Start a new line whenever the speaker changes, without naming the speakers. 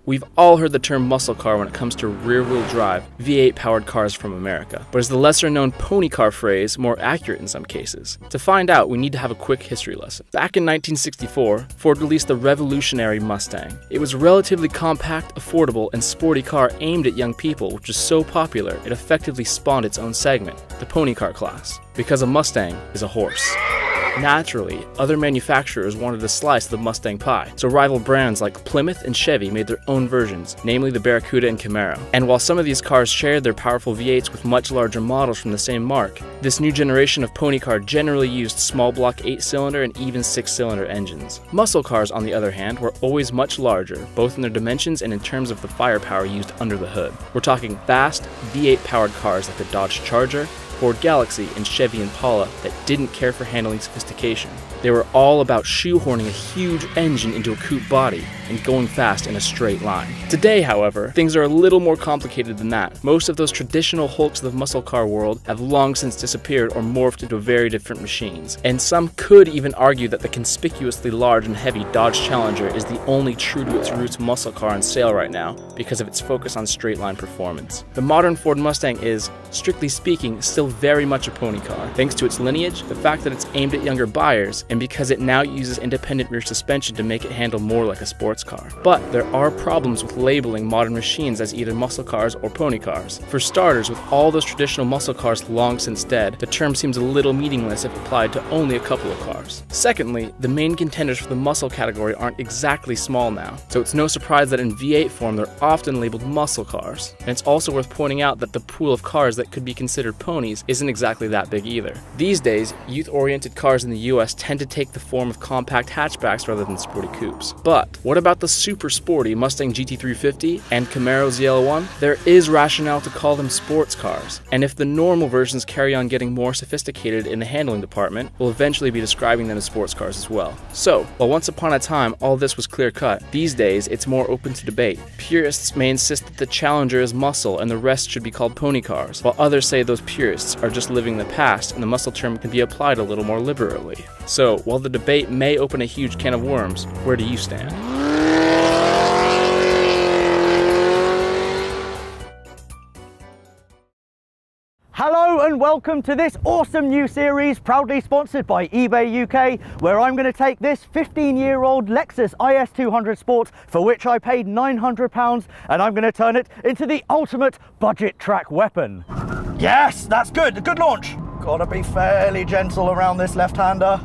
We've all heard the term muscle car when it comes to rear-wheel drive, V8-powered cars from America, but is the lesser-known pony car phrase more accurate in some cases? To find out, we need to have a quick history lesson. Back in 1964, Ford released the revolutionary Mustang. It was a relatively compact, affordable, and sporty car aimed at young people, which was so popular it effectively spawned its own segment, the pony car class, because a Mustang is a horse. Naturally, other manufacturers wanted a slice of the Mustang pie, so rival brands like Plymouth and Chevy made their own versions, namely the Barracuda and Camaro. And while some of these cars shared their powerful V8s with much larger models from the same marque, this new generation of pony car generally used small block 8-cylinder and even 6-cylinder engines. Muscle cars, on the other hand, were always much larger, both in their dimensions and in terms of the firepower used under the hood. We're talking fast, V8-powered cars like the Dodge Charger, Ford Galaxy, and Chevy Impala that didn't care for handling sophistication. They were all about shoehorning a huge engine into a coupe body and going fast in a straight line. Today, however, things are a little more complicated than that. Most of those traditional hulks of the muscle car world have long since disappeared or morphed into very different machines. And some could even argue that the conspicuously large and heavy Dodge Challenger is the only true to its roots muscle car on sale right now because of its focus on straight line performance. The modern Ford Mustang is, strictly speaking, still very much a pony car, thanks to its lineage, the fact that it's aimed at younger buyers, and because it now uses independent rear suspension to make it handle more like a sports car. But there are problems with labeling modern machines as either muscle cars or pony cars. For starters, with all those traditional muscle cars long since dead, the term seems a little meaningless if applied to only a couple of cars. Secondly, the main contenders for the muscle category aren't exactly small now, so it's no surprise that in V8 form they're often labeled muscle cars. And it's also worth pointing out that the pool of cars that could be considered ponies isn't exactly that big either. These days, youth-oriented cars in the US tend to take the form of compact hatchbacks rather than sporty coupes. But what about the super sporty Mustang GT350 and Camaro ZL1? There is rationale to call them sports cars, and if the normal versions carry on getting more sophisticated in the handling department, we'll eventually be describing them as sports cars as well. So, while once upon a time all this was clear-cut, these days it's more open to debate. Purists may insist that the Challenger is muscle and the rest should be called pony cars, while others say those purists are just living in the past and the muscle term can be applied a little more liberally. So, while the debate may open a huge can of worms, where do you stand?
Hello and welcome to this awesome new series proudly sponsored by eBay UK, where I'm going to take this 15-year-old Lexus IS200 Sport, for which I paid £900, and I'm going to turn it into the ultimate budget track weapon. Yes, that's good, a good launch. Gotta be fairly gentle around this left-hander.